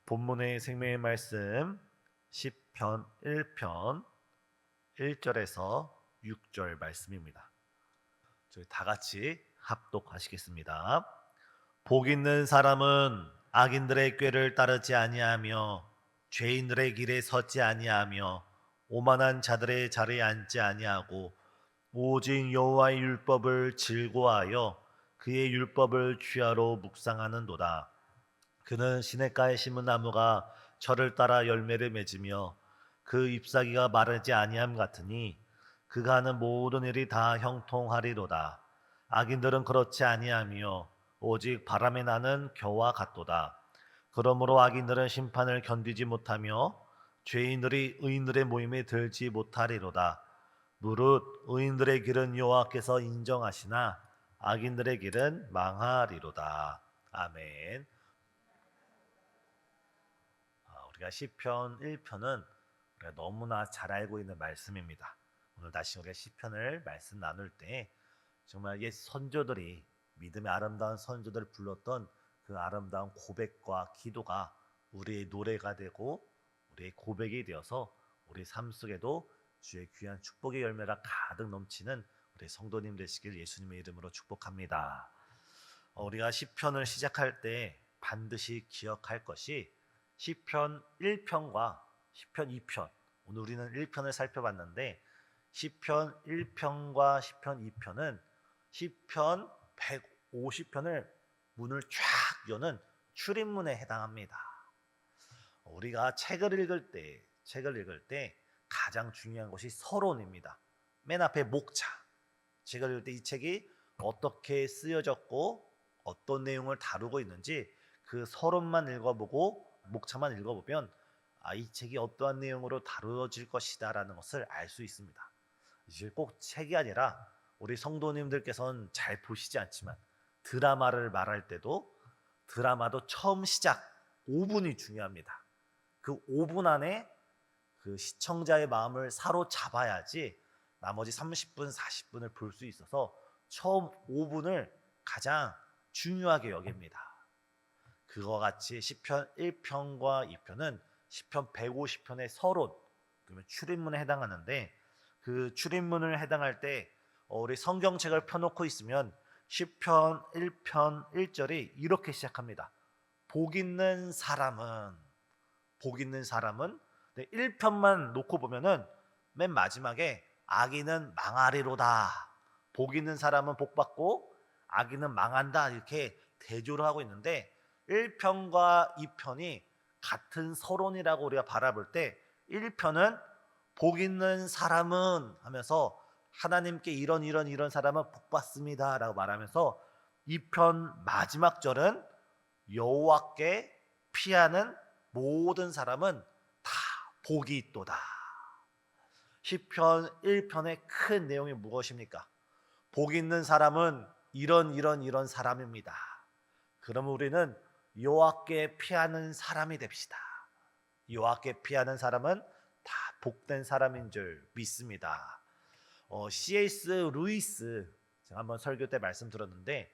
본문의 생명의 말씀 시편 1편 1절에서 6절 말씀입니다. 저희 다 같이 합독하시겠습니다. 복 있는 사람은 악인들의 꾀를 따르지 아니하며 죄인들의 길에 서지 아니하며 오만한 자들의 자리에 앉지 아니하고 오직 여호와의 율법을 즐거워하여 그의 율법을 주야로 묵상하는도다. 그는 시냇가에 심은 나무가 철을 따라 열매를 맺으며 그 잎사귀가 마르지 아니함 같으니 그가 하는 모든 일이 다 형통하리로다. 악인들은 그렇지 아니하며 오직 바람에 나는 겨와 같도다. 그러므로 악인들은 심판을 견디지 못하며 죄인들이 의인들의 모임에 들지 못하리로다. 무릇 의인들의 길은 여호와께서 인정하시나 악인들의 길은 망하리로다. 아멘. 우리가 시편 1편은 우리가 너무나 잘 알고 있는 말씀입니다. 오늘 다시 우리가 시편을 말씀 나눌 때 정말 옛 선조들이 믿음의 아름다운 선조들을 불렀던 그 아름다운 고백과 기도가 우리의 노래가 되고 우리의 고백이 되어서 우리 삶 속에도 주의 귀한 축복의 열매가 가득 넘치는 우리 성도님 되시길 예수님의 이름으로 축복합니다. 우리가 시편을 시작할 때 반드시 기억할 것이 시편 1편과 시편 2편, 오늘 우리는 1편을 살펴봤는데 시편 1편과 시편 2편은 시편 150편을 문을 쫙 여는 출입문에 해당합니다. 우리가 책을 읽을 때 가장 중요한 것이 서론입니다. 맨 앞에 목차. 책을 읽을 때 이 책이 어떻게 쓰여졌고 어떤 내용을 다루고 있는지 그 서론만 읽어보고 목차만 읽어보면 이 책이 어떠한 내용으로 다루어질 것이다 라는 것을 알 수 있습니다. 이제 꼭 책이 아니라 우리 성도님들께서는 잘 보시지 않지만 드라마를 말할 때도 드라마도 처음 시작 5분이 중요합니다. 그 5분 안에 그 시청자의 마음을 사로잡아야지 나머지 30분, 40분을 볼 수 있어서 처음 5분을 가장 중요하게 여깁니다. 그와 같이 시편 1편과 2편은 시편 150편의 서론, 그러면 출입문에 해당하는데 그 출입문을 해당할 때 우리 성경책을 펴놓고 있으면 시편 1편 1절이 이렇게 시작합니다. 복 있는 사람은 1편만 놓고 보면은 맨 마지막에 악인은 망하리로다. 복 있는 사람은 복 받고 악인은 망한다. 이렇게 대조를 하고 있는데 1편과 2편이 같은 서론이라고 우리가 바라볼 때 1편은 복 있는 사람은 하면서 하나님께 이런 사람은 복 받습니다 라고 말하면서 2편 마지막 절은 여호와께 피하는 모든 사람은 다 복이 있도다. 시편 1편의 큰 내용이 무엇입니까? 복 있는 사람은 이런 사람입니다. 그러면 우리는 여호와께 피하는 사람이 됩시다. 여호와께 피하는 사람은 다 복된 사람인 줄 믿습니다. C.S. 루이스 제가 한번 설교 때 말씀드렸는데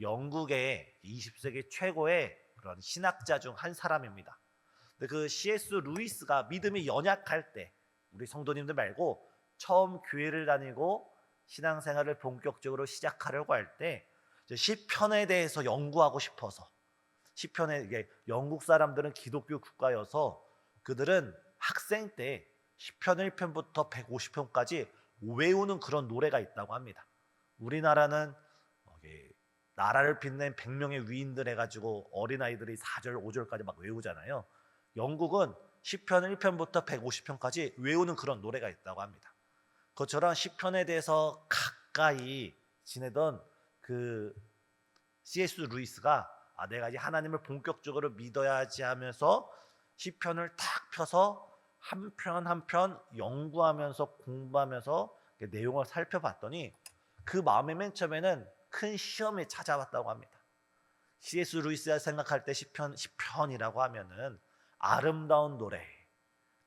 영국의 20세기 최고의 그런 신학자 중 한 사람입니다. 근데 그 C.S. 루이스가 믿음이 연약할 때 우리 성도님들 말고 처음 교회를 다니고 신앙생활을 본격적으로 시작하려고 할 때 시편에 대해서 연구하고 싶어서 시편에 이게 영국 사람들은 기독교 국가여서 그들은 학생 때 시편 1편부터 150편까지 외우는 그런 노래가 있다고 합니다. 우리나라는 나라를 빛낸 100명의 위인들 해가지고 어린아이들이 4절 5절까지 막 외우잖아요. 영국은 시편 1편부터 150편까지 외우는 그런 노래가 있다고 합니다. 그것처럼 시편에 대해서 가까이 지내던 그 C.S. 루이스가 내가 이제 하나님을 본격적으로 믿어야지 하면서 시편을 탁 펴서 한 편 한 편 연구하면서 공부하면서 내용을 살펴봤더니 그 마음에 맨 처음에는 큰 시험이 찾아왔다고 합니다. C.S. 루이스가 생각할 때 시편이라고 하면은 아름다운 노래,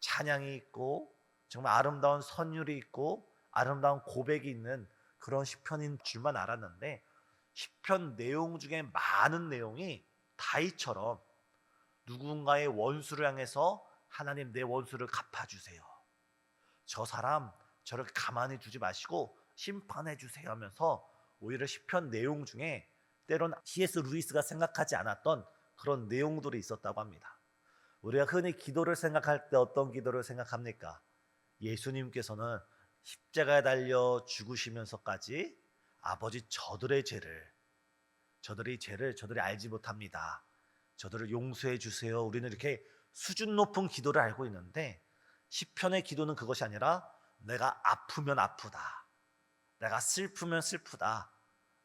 찬양이 있고 정말 아름다운 선율이 있고 아름다운 고백이 있는 그런 시편인 줄만 알았는데 시편 내용 중에 많은 내용이 다이처럼 누군가의 원수를 향해서 하나님 내 원수를 갚아주세요. 저 사람 저를 가만히 두지 마시고 심판해 주세요 하면서 오히려 시편 내용 중에 때론 C.S. 루이스가 생각하지 않았던 그런 내용들이 있었다고 합니다. 우리가 흔히 기도를 생각할 때 어떤 기도를 생각합니까? 예수님께서는 십자가에 달려 죽으시면서까지 아버지 저들의 죄를 저들이 알지 못합니다. 저들을 용서해 주세요. 우리는 이렇게 수준 높은 기도를 알고 있는데 시편의 기도는 그것이 아니라 내가 아프면 아프다. 내가 슬프면 슬프다.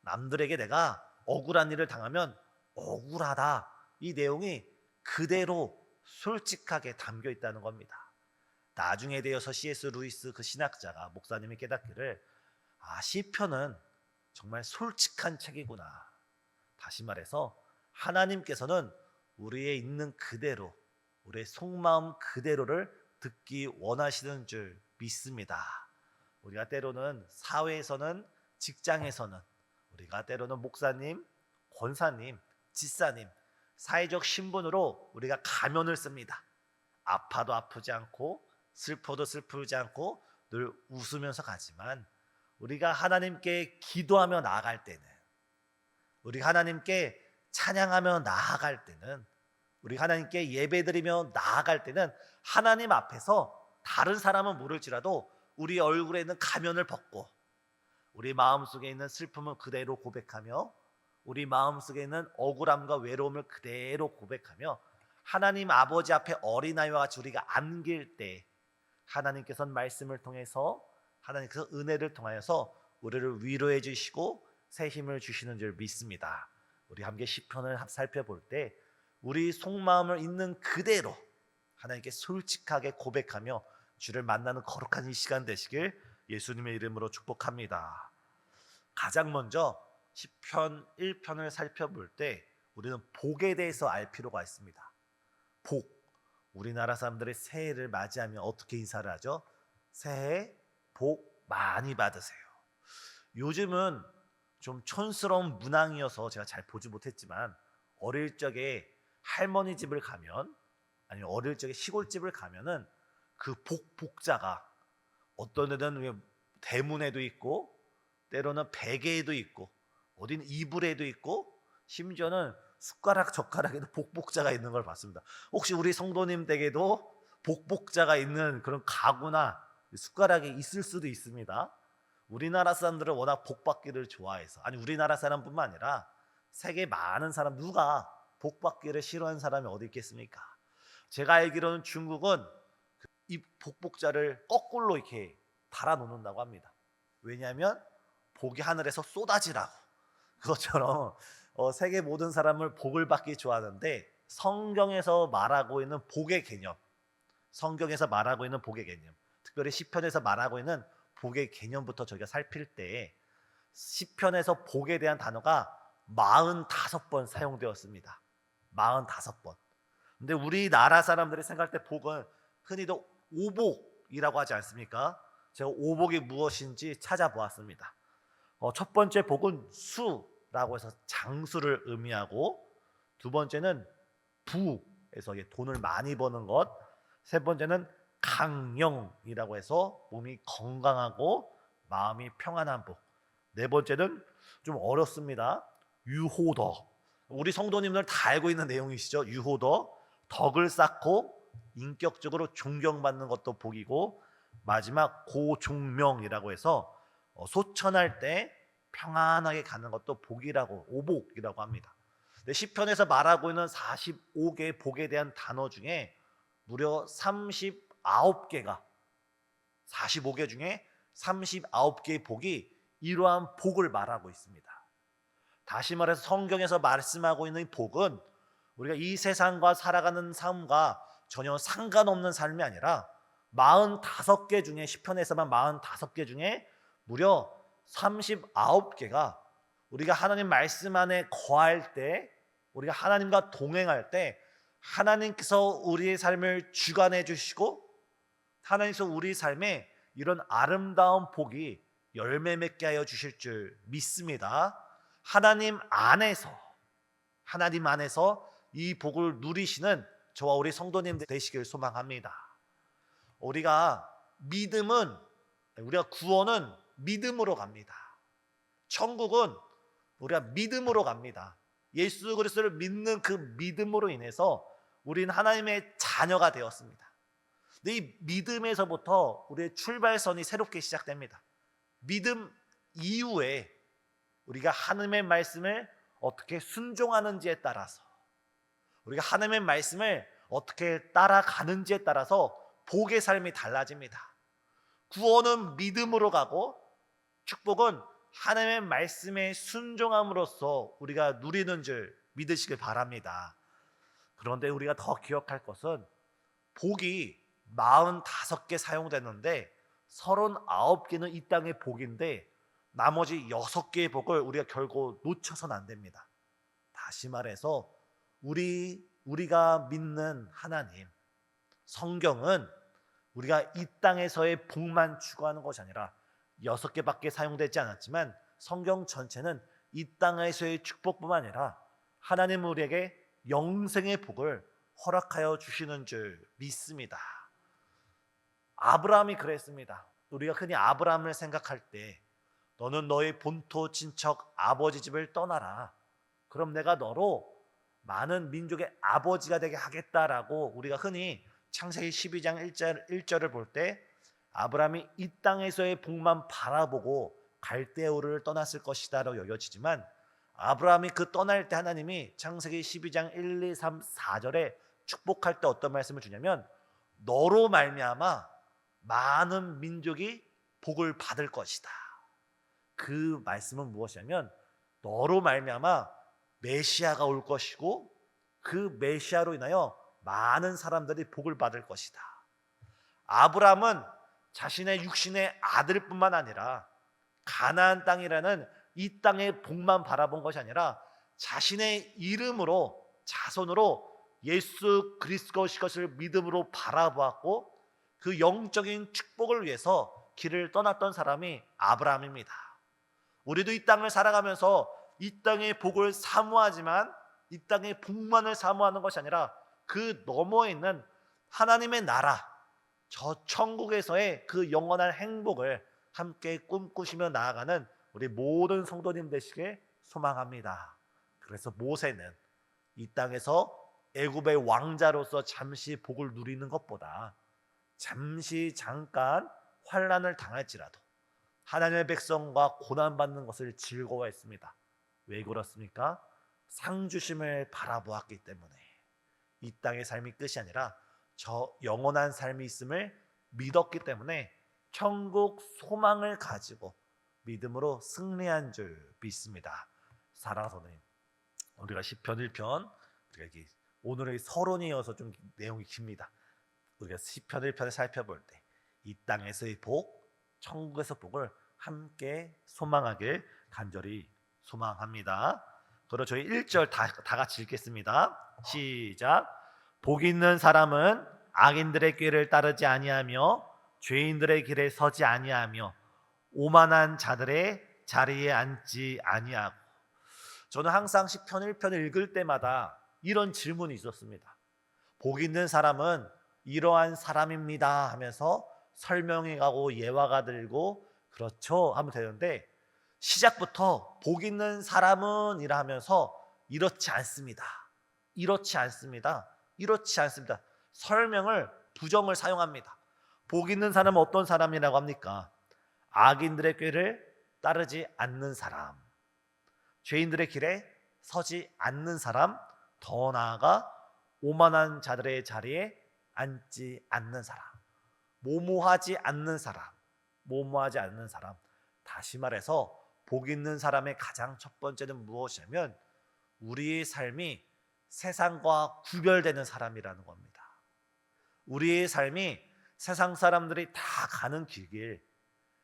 남들에게 내가 억울한 일을 당하면 억울하다. 이 내용이 그대로 솔직하게 담겨 있다는 겁니다. 나중에 되어서 C.S. 루이스 그 신학자가 목사님이 깨닫기를 시편은 정말 솔직한 책이구나. 다시 말해서 하나님께서는 우리의 있는 그대로 우리의 속마음 그대로를 듣기 원하시는 줄 믿습니다. 우리가 때로는 사회에서는 직장에서는 우리가 때로는 목사님, 권사님, 집사님 사회적 신분으로 우리가 가면을 씁니다. 아파도 아프지 않고 슬퍼도 슬프지 않고 늘 웃으면서 가지만 우리가 하나님께 기도하며 나아갈 때는 우리 하나님께 찬양하며 나아갈 때는 우리 하나님께 예배드리며 나아갈 때는 하나님 앞에서 다른 사람은 모를지라도 우리 얼굴에 있는 가면을 벗고 우리 마음속에 있는 슬픔을 그대로 고백하며 우리 마음속에 있는 억울함과 외로움을 그대로 고백하며 하나님 아버지 앞에 어린아이와 같이 우리가 안길 때 하나님께서는 말씀을 통해서 하나님께서 은혜를 통하여서 우리를 위로해 주시고 새 힘을 주시는 줄 믿습니다. 우리 함께 시편을 살펴볼 때 우리 속마음을 있는 그대로 하나님께 솔직하게 고백하며 주를 만나는 거룩한 이 시간 되시길 예수님의 이름으로 축복합니다. 가장 먼저 시편 1편을 살펴볼 때 우리는 복에 대해서 알 필요가 있습니다. 복. 우리나라 사람들이 새해를 맞이하면 어떻게 인사를 하죠? 새해 복 많이 받으세요. 요즘은 좀 촌스러운 문항이어서 제가 잘 보지 못했지만 어릴 적에 할머니 집을 가면 아니면 어릴 적에 시골집을 가면은 그 복자가 어떤 데는 대문에도 있고 때로는 베개에도 있고 어딘 이불에도 있고 심지어는 숟가락 젓가락에도 복자가 있는 걸 봤습니다. 혹시 우리 성도님 댁에도 복자가 있는 그런 가구나 숟가락이 있을 수도 있습니다. 우리나라 사람들은 워낙 복받기를 좋아해서 아니 우리나라 사람뿐만 아니라 세계 많은 사람 누가 복받기를 싫어하는 사람이 어디 있겠습니까? 제가 알기로는 중국은 이 복자를 거꾸로 이렇게 달아 놓는다고 합니다. 왜냐하면 복이 하늘에서 쏟아지라고. 그것처럼 세계 모든 사람을 복을 받기 좋아하는데 성경에서 말하고 있는 복의 개념, 성경에서 말하고 있는 복의 개념, 특별히 시편에서 말하고 있는 복의 개념부터 저희가 살필 때 시편에서 복에 대한 단어가 45번 사용되었습니다. 45번. 근데 우리나라 사람들이 생각할 때 복은 흔히도 오복이라고 하지 않습니까? 제가 오복이 무엇인지 찾아보았습니다. 첫 번째 복은 수라고 해서 장수를 의미하고 두 번째는 부에서 돈을 많이 버는 것, 세 번째는 강령이라고 해서 몸이 건강하고 마음이 평안한 복, 네 번째는 좀 어렵습니다. 유호더. 우리 성도님들 다 알고 있는 내용이시죠. 유호더. 덕을 쌓고 인격적으로 존경받는 것도 복이고 마지막 고종명이라고 해서 소천할 때 평안하게 가는 것도 복이라고 오복이라고 합니다. 근데 시편에서 말하고 있는 45개의 복에 대한 단어 중에 무려 39개가 45개 중에 39개의 복이 이러한 복을 말하고 있습니다. 다시 말해서 성경에서 말씀하고 있는 복은 우리가 이 세상과 살아가는 삶과 전혀 상관없는 삶이 아니라 45개 중에 시편에서만 45개 중에 무려 39개가 우리가 하나님 말씀 안에 거할 때 우리가 하나님과 동행할 때 하나님께서 우리의 삶을 주관해 주시고 하나님께서 우리 삶에 이런 아름다운 복이 열매 맺게 하여 주실 줄 믿습니다. 하나님 안에서 이 복을 누리시는 저와 우리 성도님들 되시길 소망합니다. 우리가 구원은 믿음으로 갑니다. 천국은 우리가 믿음으로 갑니다. 예수 그리스도를 믿는 그 믿음으로 인해서 우리는 하나님의 자녀가 되었습니다. 근데 이 믿음에서부터 우리의 출발선이 새롭게 시작됩니다. 믿음 이후에 우리가 하나님의 말씀을 어떻게 순종하는지에 따라서, 우리가 하나님의 말씀을 어떻게 따라가는지에 따라서 복의 삶이 달라집니다. 구원은 믿음으로 가고 축복은 하나님의 말씀에 순종함으로써 우리가 누리는 줄 믿으시길 바랍니다. 그런데 우리가 더 기억할 것은 복이 45개 사용되는데 39개는 이 땅의 복인데 나머지 6개의 복을 우리가 결국 놓쳐서는 안 됩니다. 다시 말해서 우리가 믿는 하나님, 성경은 우리가 이 땅에서의 복만 추구하는 것이 아니라 6개밖에 사용되지 않았지만 성경 전체는 이 땅에서의 축복뿐만 아니라 하나님 우리에게 영생의 복을 허락하여 주시는 줄 믿습니다. 아브라함이 그랬습니다. 우리가 흔히 아브라함을 생각할 때 너는 너의 본토 친척 아버지 집을 떠나라. 그럼 내가 너로 많은 민족의 아버지가 되게 하겠다라고 우리가 흔히 창세기 12장 1절을 볼 때 아브라함이 이 땅에서의 복만 바라보고 갈대우를 떠났을 것이다 라고 여겨지지만 아브라함이 그 떠날 때 하나님이 창세기 12장 1, 2, 3, 4절에 축복할 때 어떤 말씀을 주냐면 너로 말미암아 많은 민족이 복을 받을 것이다. 그 말씀은 무엇이냐면 너로 말미암아 메시아가 올 것이고 그 메시아로 인하여 많은 사람들이 복을 받을 것이다. 아브라함은 자신의 육신의 아들뿐만 아니라 가나안 땅이라는 이 땅의 복만 바라본 것이 아니라 자신의 이름으로 자손으로 예수 그리스도의 것을 믿음으로 바라보았고 그 영적인 축복을 위해서 길을 떠났던 사람이 아브라함입니다. 우리도 이 땅을 살아가면서 이 땅의 복을 사모하지만 이 땅의 복만을 사모하는 것이 아니라 그 너머에 있는 하나님의 나라, 저 천국에서의 그 영원한 행복을 함께 꿈꾸시며 나아가는 우리 모든 성도님 되시길 소망합니다. 그래서 모세는 이 땅에서 애굽의 왕자로서 잠시 복을 누리는 것보다 잠깐 환난을 당할지라도 하나님의 백성과 고난받는 것을 즐거워했습니다. 왜 그렇습니까? 상주심을 바라보았기 때문에 이 땅의 삶이 끝이 아니라 저 영원한 삶이 있음을 믿었기 때문에 천국 소망을 가지고 믿음으로 승리한 줄 믿습니다. 사랑하는 성도님, 우리가 시편 1편 오늘의 서론이어서 좀 내용이 깁니다. 우리가 시편 1편을 살펴볼 때 이 땅에서의 복, 천국에서 복을 함께 소망하길 간절히 소망합니다. 그리고 저희 1절 다 같이 읽겠습니다. 시작. 복 있는 사람은 악인들의 꾀를 따르지 아니하며 죄인들의 길에 서지 아니하며 오만한 자들의 자리에 앉지 아니하고. 저는 항상 시편 1편을 읽을 때마다 이런 질문이 있었습니다. 복 있는 사람은 이러한 사람입니다 하면서 설명해 가고 예화가 들고 그렇죠 하면 되는데 시작부터 복 있는 사람은 이라 하면서 이렇지 않습니다. 설명을 부정을 사용합니다. 복 있는 사람은 어떤 사람이라고 합니까? 악인들의 꾀를 따르지 않는 사람, 죄인들의 길에 서지 않는 사람, 더 나아가 오만한 자들의 자리에 앉지 않는 사람, 모모하지 않는 사람. 다시 말해서 복 있는 사람의 가장 첫 번째는 무엇이냐면 우리의 삶이 세상과 구별되는 사람이라는 겁니다. 우리의 삶이 세상 사람들이 다 가는 길,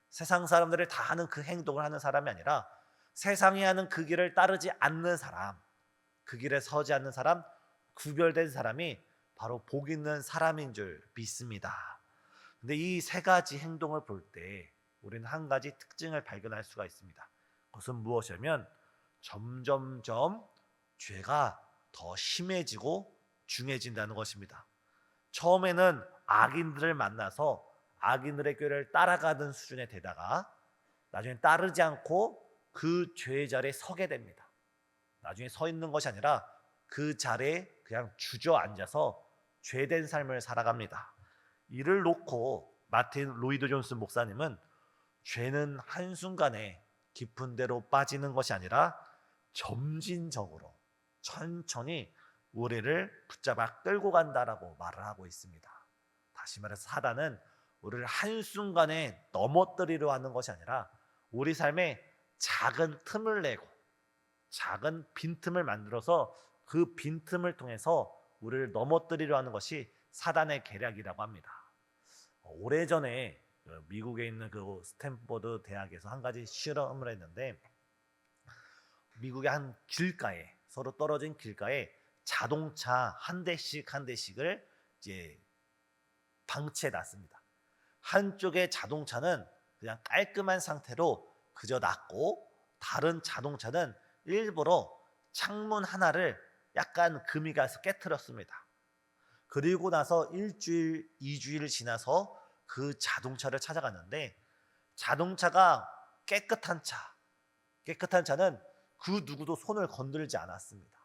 세상 사람들이 다 하는 그 행동을 하는 사람이 아니라 세상이 하는 그 길을 따르지 않는 사람, 그 길에 서지 않는 사람, 구별된 사람이 바로 복 있는 사람인 줄 믿습니다. 근데 이 세 가지 행동을 볼 때 우리는 한 가지 특징을 발견할 수가 있습니다. 그것은 무엇이냐면 점점점 죄가 더 심해지고 중해진다는 것입니다. 처음에는 악인들을 만나서 악인들의 꾀를 따라가던 수준에 되다가 나중에 따르지 않고 그 죄의 자리에 서게 됩니다. 나중에 서 있는 것이 아니라 그 자리에 그냥 주저앉아서 죄된 삶을 살아갑니다. 이를 놓고 마틴 로이드 존스 목사님은 죄는 한순간에 깊은 데로 빠지는 것이 아니라 점진적으로 천천히 우리를 붙잡아 끌고 간다라고 말을 하고 있습니다. 다시 말해서 사단은 우리를 한순간에 넘어뜨리려 하는 것이 아니라 우리 삶에 작은 틈을 내고 작은 빈틈을 만들어서 그 빈틈을 통해서 우리를 넘어뜨리려 하는 것이 사단의 계략이라고 합니다. 오래전에 미국에 있는 그 스탠포드 대학에서 한 가지 실험을 했는데, 미국의 한 길가에, 서로 떨어진 길가에 자동차 한 대씩을 이제 방치해 놨습니다. 한쪽의 자동차는 그냥 깔끔한 상태로 그저 놨고, 다른 자동차는 일부러 창문 하나를 약간 금이 가서 깨트렸습니다. 그리고 나서 일주일, 2주일 지나서 그 자동차를 찾아갔는데, 자동차가 깨끗한 차는 그 누구도 손을 건들지 않았습니다.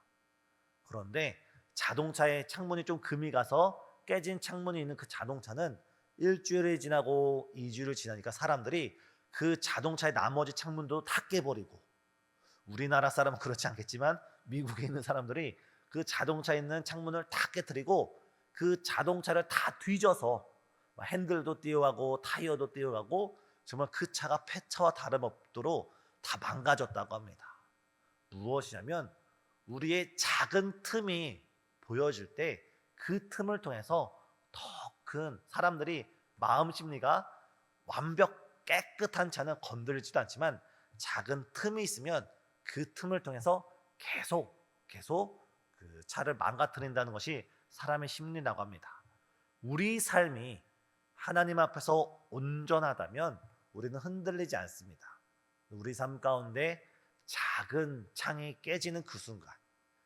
그런데 자동차의 창문이 좀 금이 가서 깨진 창문이 있는 그 자동차는 일주일이 지나고 2주일을 지나니까 사람들이 그 자동차의 나머지 창문도 다 깨버리고, 우리나라 사람은 그렇지 않겠지만 미국에 있는 사람들이 그 자동차에 있는 창문을 다 깨뜨리고 그 자동차를 다 뒤져서 핸들도 띄어가고 타이어도 띄어가고 정말 그 차가 폐차와 다름없도록 다 망가졌다고 합니다. 무엇이냐면 우리의 작은 틈이 보여질 때 그 틈을 통해서 더 큰 사람들이 마음 심리가 완벽 깨끗한 차는 건드리지도 않지만 작은 틈이 있으면 그 틈을 통해서 계속 그 차를 망가뜨린다는 것이 사람의 심리라고 합니다. 우리 삶이 하나님 앞에서 온전하다면 우리는 흔들리지 않습니다. 우리 삶 가운데 작은 창이 깨지는 그 순간,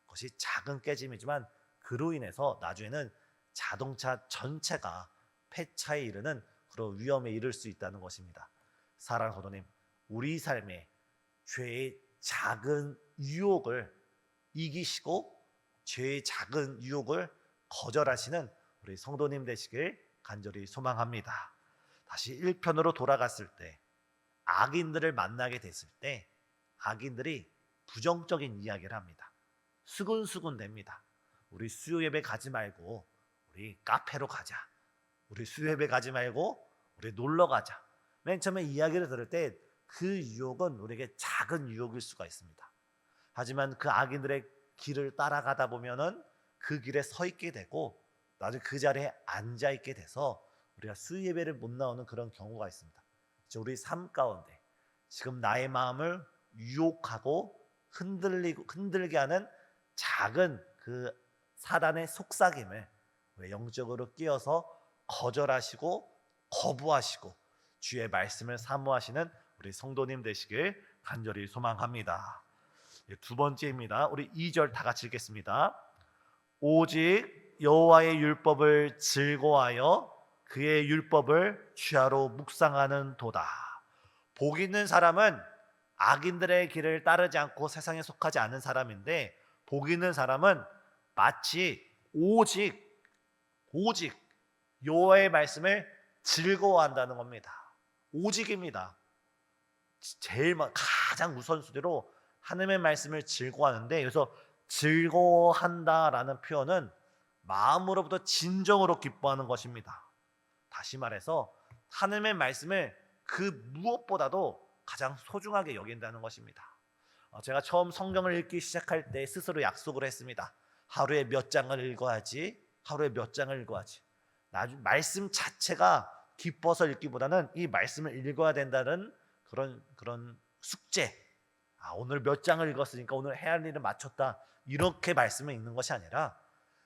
그것이 작은 깨짐이지만 그로 인해서 나중에는 자동차 전체가 폐차에 이르는 그런 위험에 이를 수 있다는 것입니다. 사랑하는 성도님, 우리 삶에 죄의 작은 유혹을 이기시고 죄의 작은 유혹을 거절하시는 우리 성도님 되시길 간절히 소망합니다. 다시 1편으로 돌아갔을 때, 악인들을 만나게 됐을 때 악인들이 부정적인 이야기를 합니다. 수근수근 됩니다. 우리 수요 예배 가지 말고 우리 카페로 가자. 우리 수요 예배 가지 말고 우리 놀러 가자. 맨 처음에 이야기를 들을 때 그 유혹은 우리에게 작은 유혹일 수가 있습니다. 하지만 그 악인들의 길을 따라가다 보면은 그 길에 서 있게 되고 나중에 그 자리에 앉아 있게 돼서 우리가 수요 예배를 못 나오는 그런 경우가 있습니다. 우리 삶 가운데 지금 나의 마음을 유혹하고 흔들게 하는 작은 그 사단의 속삭임을 영적으로 끼어서 거절하시고 거부하시고 주의 말씀을 사모하시는 우리 성도님 되시길 간절히 소망합니다. 두 번째입니다. 우리 2절 다 같이 읽겠습니다. 오직 여호와의 율법을 즐거워하여 그의 율법을 취하로 묵상하는 도다. 복 있는 사람은 악인들의 길을 따르지 않고 세상에 속하지 않은 사람인데, 복 있는 사람은 마치 오직 여호와의 말씀을 즐거워한다는 겁니다. 오직입니다. 가장 우선순위로 하나님의 말씀을 즐거워하는데, 여기서 즐거워한다라는 표현은 마음으로부터 진정으로 기뻐하는 것입니다. 다시 말해서 하나님의 말씀을 그 무엇보다도 가장 소중하게 여긴다는 것입니다. 제가 처음 성경을 읽기 시작할 때 스스로 약속을 했습니다. 하루에 몇 장을 읽어야지. 말씀 자체가 기뻐서 읽기보다는 이 말씀을 읽어야 된다는 그런 숙제. 오늘 몇 장을 읽었으니까 오늘 해야 할 일을 마쳤다. 이렇게 말씀을 읽는 것이 아니라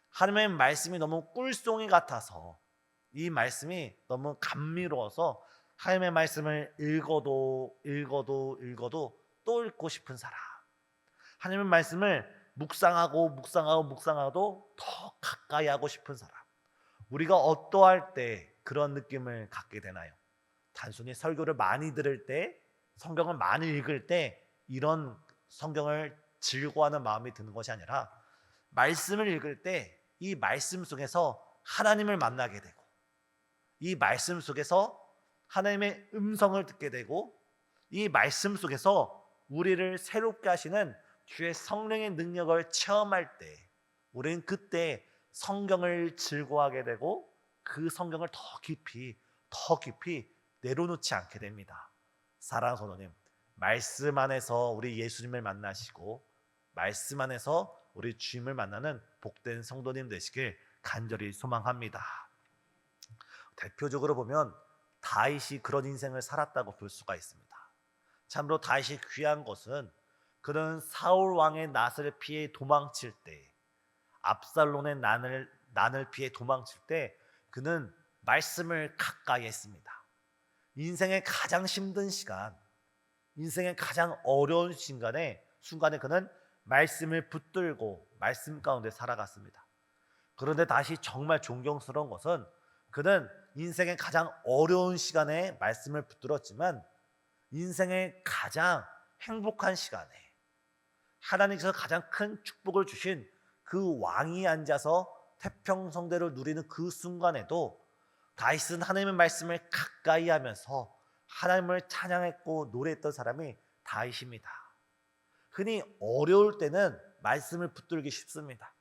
하나님의 말씀이 너무 꿀송이 같아서, 이 말씀이 너무 감미로워서 하나님의 말씀을 읽어도 또 읽고 싶은 사람, 하나님의 말씀을 묵상하고 더 가까이 하고 싶은 사람. 우리가 어떠할 때 그런 느낌을 갖게 되나요? 단순히 설교를 많이 들을 때, 성경을 많이 읽을 때 이런 성경을 즐거워하는 마음이 드는 것이 아니라, 말씀을 읽을 때 이 말씀 속에서 하나님을 만나게 되고, 이 말씀 속에서 하나님의 음성을 듣게 되고, 이 말씀 속에서 우리를 새롭게 하시는 주의 성령의 능력을 체험할 때, 우리는 그때 성경을 즐거워하게 되고 그 성경을 더 깊이 내려놓지 않게 됩니다. 사랑하는 성도님, 말씀 안에서 우리 예수님을 만나시고 말씀 안에서 우리 주님을 만나는 복된 성도님 되시길 간절히 소망합니다. 대표적으로 보면 다윗이 그런 인생을 살았다고 볼 수가 있습니다. 참으로 다윗이 귀한 것은, 그는 사울 왕의 낫을 피해 도망칠 때, 압살롬의 난을 피해 도망칠 때 그는 말씀을 가까이 했습니다. 인생의 가장 힘든 시간, 인생의 가장 어려운 순간에 그는 말씀을 붙들고 말씀 가운데 살아갔습니다. 그런데 다시 정말 존경스러운 것은, 그는 인생의 가장 어려운 시간에 말씀을 붙들었지만 인생의 가장 행복한 시간에, 하나님께서 가장 큰 축복을 주신 그 왕이 앉아서 태평성대를 누리는 그 순간에도 다윗은 하나님의 말씀을 가까이 하면서 하나님을 찬양했고 노래했던 사람이 다윗입니다. 흔히 어려울 때는 말씀을 붙들기 쉽습니다.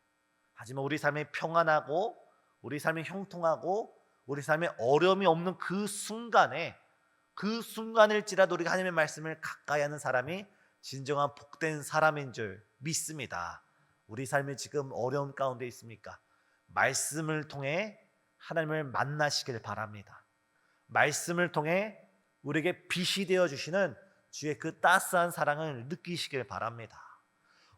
하지만 우리 삶이 평안하고 우리 삶이 형통하고 우리 삶에 어려움이 없는 그 순간일지라도 우리가 하나님의 말씀을 가까이 하는 사람이 진정한 복된 사람인 줄 믿습니다. 우리 삶이 지금 어려운 가운데 있습니까? 말씀을 통해 하나님을 만나시길 바랍니다. 말씀을 통해 우리에게 빛이 되어 주시는 주의 그 따스한 사랑을 느끼시길 바랍니다.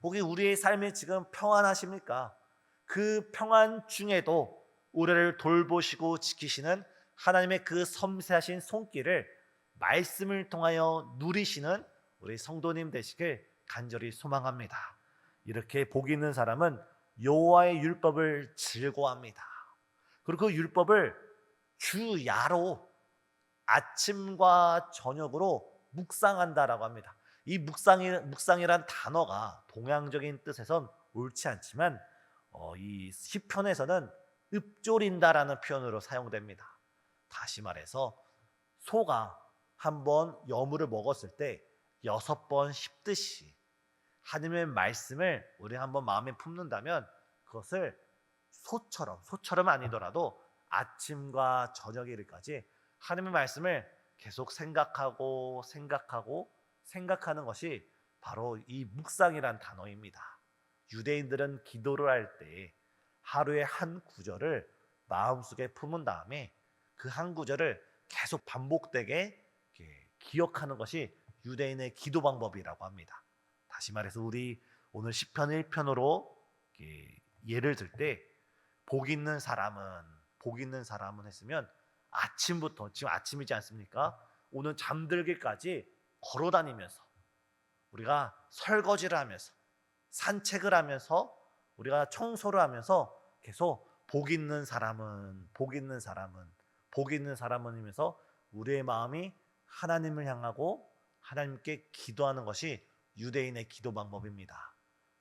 혹시 우리의 삶이 지금 평안하십니까? 그 평안 중에도 우리를 돌보시고 지키시는 하나님의 그 섬세하신 손길을 말씀을 통하여 누리시는 우리 성도님 되시길 간절히 소망합니다. 이렇게 복 있는 사람은 여호와의 율법을 즐거워합니다. 그리고 그 율법을 주야로 아침과 저녁으로 묵상한다라고 합니다. 이 묵상이란 단어가 동양적인 뜻에선 옳지 않지만 이 시편에서는 읊조린다라는 표현으로 사용됩니다. 다시 말해서 소가 한번 여물을 먹었을 때 6번 씹듯이 하나님의 말씀을 우리 한번 마음에 품는다면 그것을 소처럼 아니더라도 아침과 저녁에 이르기까지 하나님의 말씀을 계속 생각하는 것이 바로 이 묵상이란 단어입니다. 유대인들은 기도를 할 때 하루에 한 구절을 마음속에 품은 다음에 그 한 구절을 계속 반복되게 기억하는 것이 유대인의 기도 방법이라고 합니다. 다시 말해서 우리 오늘 시편 1편으로 예를 들 때 복 있는 사람은 했으면 아침부터, 지금 아침이지 않습니까? 오늘 잠들기까지 걸어다니면서, 우리가 설거지를 하면서, 산책을 하면서, 우리가 청소를 하면서 계속 복 있는 사람은 이면서 우리의 마음이 하나님을 향하고 하나님께 기도하는 것이 유대인의 기도 방법입니다.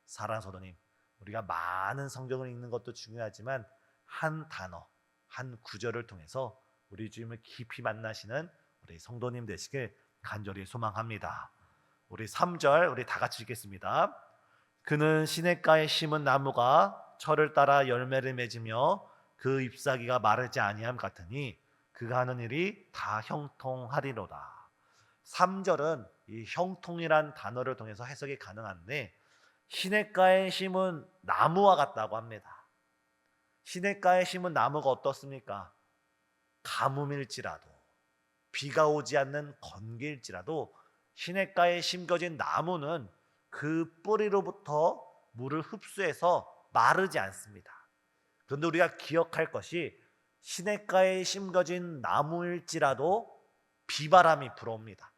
사랑하는 성도님, 우리가 많은 성경을 읽는 것도 중요하지만 한 단어, 한 구절을 통해서 우리 주님을 깊이 만나시는 우리 성도님 되시길 간절히 소망합니다. 우리 3절 우리 다 같이 읽겠습니다. 그는 시냇가에 심은 나무가 철을 따라 열매를 맺으며 그 잎사귀가 마르지 아니함 같으니 그가 하는 일이 다 형통하리로다. 3절은 이 형통이란 단어를 통해서 해석이 가능한데, 시냇가에 심은 나무와 같다고 합니다. 시냇가에 심은 나무가 어떻습니까? 가뭄일지라도, 비가 오지 않는 건기일지라도 시냇가에 심겨진 나무는 그 뿌리로부터 물을 흡수해서 마르지 않습니다. 그런데 우리가 기억할 것이, 시냇가에 심겨진 나무일지라도 비바람이 불어옵니다.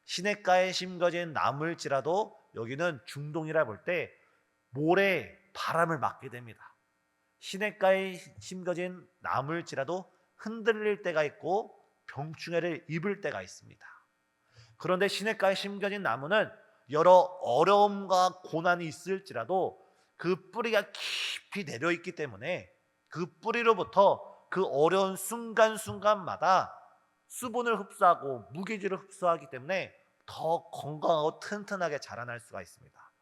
시냇가에 심겨진 나무일지라도 여기는 중동이라 볼 때 모래 바람을 맞게 됩니다. 시냇가에 심겨진 나무일지라도 흔들릴 때가 있고 병충해를 입을 때가 있습니다. 그런데 시냇가에 심겨진 나무는 여러 어려움과 고난이 있을지라도 그 뿌리가 깊이 내려 있기 때문에 그 뿌리로부터 그 어려운 순간순간마다 수분을 흡수하고 무기질을 흡수하기 때문에 더 건강하고 튼튼하게 자라날 수가 있습니다.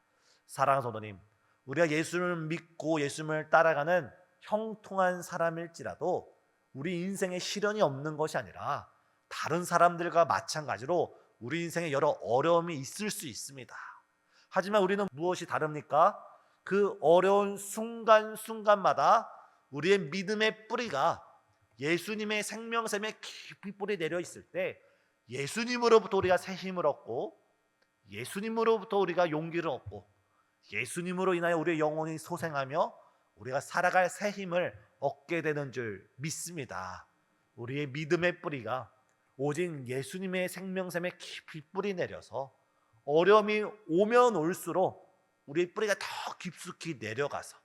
사랑하는 성도님, 우리가 예수를 믿고 예수님을 따라가는 형통한 사람일지라도 우리 인생에 시련이 없는 것이 아니라 다른 사람들과 마찬가지로 우리 인생에 여러 어려움이 있을 수 있습니다. 하지만 우리는 무엇이 다릅니까? 그 어려운 순간순간마다 우리의 믿음의 뿌리가 예수님의 생명샘에 깊이 뿌리 내려 있을 때 예수님으로부터 우리가 새 힘을 얻고 예수님으로부터 우리가 용기를 얻고 예수님으로 인하여 우리의 영혼이 소생하며 우리가 살아갈 새 힘을 얻게 되는 줄 믿습니다. 우리의 믿음의 뿌리가 오직 예수님의 생명샘에 깊이 뿌리 내려서 어려움이 오면 올수록 우리의 뿌리가 더 깊숙이 내려가서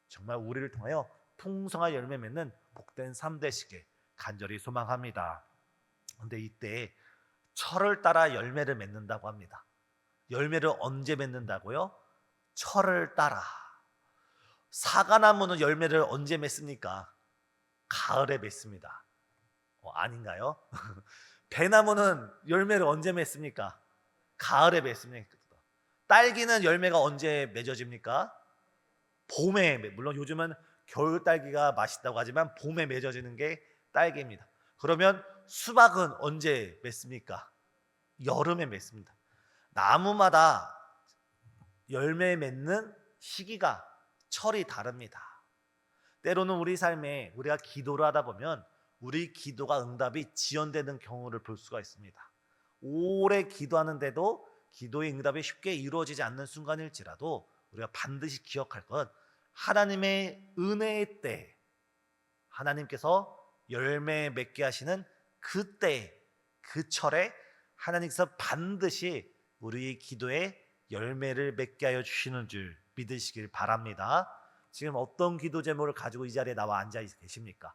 정말 우리를 통하여 풍성한 열매 맺는 복된 삶 되시길 간절히 소망합니다. 그런데 이때 철을 따라 열매를 맺는다고 합니다. 열매를 언제 맺는다고요? 철을 따라. 사과나무는 열매를 언제 맺습니까? 가을에 맺습니다. 아닌가요? 배나무는 열매를 언제 맺습니까? 가을에 맺습니다. 딸기는 열매가 언제 맺어집니까? 봄에. 물론 요즘은 겨울 딸기가 맛있다고 하지만 봄에 맺어지는 게 딸기입니다. 그러면 수박은 언제 맺습니까? 여름에 맺습니다. 나무마다 열매 맺는 시기가 철이 다릅니다. 때로는 우리 삶에 우리가 기도를 하다 보면 우리 기도가 응답이 지연되는 경우를 볼 수가 있습니다. 오래 기도하는데도 기도의 응답이 쉽게 이루어지지 않는 순간일지라도 우리가 반드시 기억할 것, 하나님의 은혜의 때, 하나님께서 열매 맺게 하시는 그때, 그 철에 하나님께서 반드시 우리의 기도에 열매를 맺게 하여 주시는 줄 믿으시길 바랍니다. 지금 어떤 기도 제목을 가지고 이 자리에 나와 앉아 계십니까?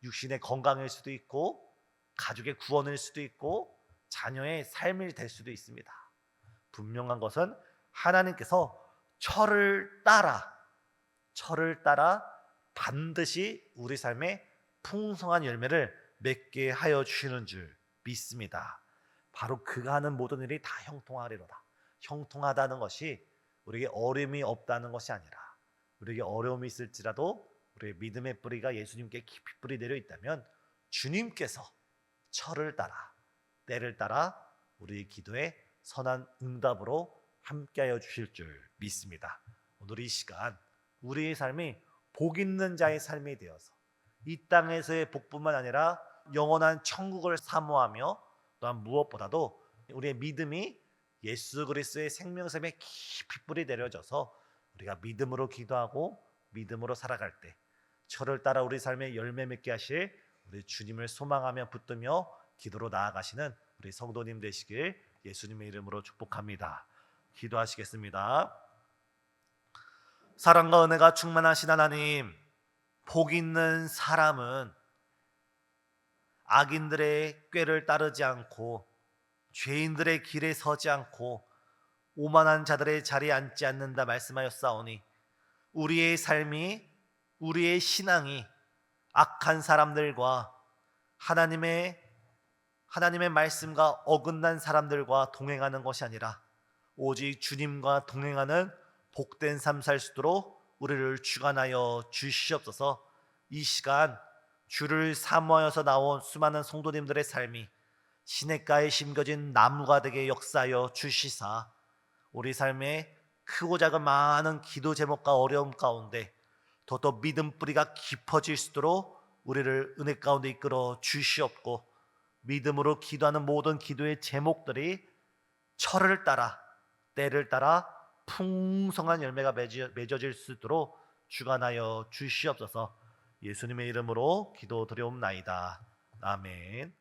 육신의 건강일 수도 있고 가족의 구원일 수도 있고 자녀의 삶이 될 수도 있습니다. 분명한 것은 하나님께서 철을 따라 반드시 우리 삶에 풍성한 열매를 맺게 하여 주시는 줄 믿습니다. 바로 그가 하는 모든 일이 다 형통하리로다. 형통하다는 것이 우리에게 어려움이 없다는 것이 아니라 우리에게 어려움이 있을지라도 우리의 믿음의 뿌리가 예수님께 깊이 뿌리 내려 있다면 주님께서 철을 따라 때를 따라 우리의 기도에 선한 응답으로 함께하여 주실 줄 믿습니다. 오늘 이 시간 우리의 삶이 복 있는 자의 삶이 되어서 이 땅에서의 복뿐만 아니라 영원한 천국을 사모하며 또한 무엇보다도 우리의 믿음이 예수 그리스도의 생명샘에 깊이 뿌리 내려져서 우리가 믿음으로 기도하고 믿음으로 살아갈 때 철을 따라 우리 삶에 열매 맺게 하실 우리 주님을 소망하며 붙들며 기도로 나아가시는 우리 성도님 되시길 예수님의 이름으로 축복합니다. 기도하시겠습니다. 사랑과 은혜가 충만하신 하나님, 복 있는 사람은 악인들의 꾀를 따르지 않고 죄인들의 길에 서지 않고 오만한 자들의 자리에 앉지 않는다 말씀하였사오니 우리의 삶이 우리의 신앙이 악한 사람들과 하나님의 말씀과 어긋난 사람들과 동행하는 것이 아니라 오직 주님과 동행하는 복된 삶 살 수 있도록 우리를 주관하여 주시옵소서. 이 시간 주를 사모하여서 나온 수많은 성도님들의 삶이 시냇가에 심겨진 나무가 되게 역사하여 주시사 우리 삶에 크고 작은 많은 기도 제목과 어려움 가운데 더더 믿음 뿌리가 깊어질 수 있도록 우리를 은혜 가운데 이끌어 주시옵고 믿음으로 기도하는 모든 기도의 제목들이 철을 따라 때를 따라 풍성한 열매가 맺어질 수 있도록 주관하여 주시옵소서. 예수님의 이름으로 기도드려옵나이다. 아멘.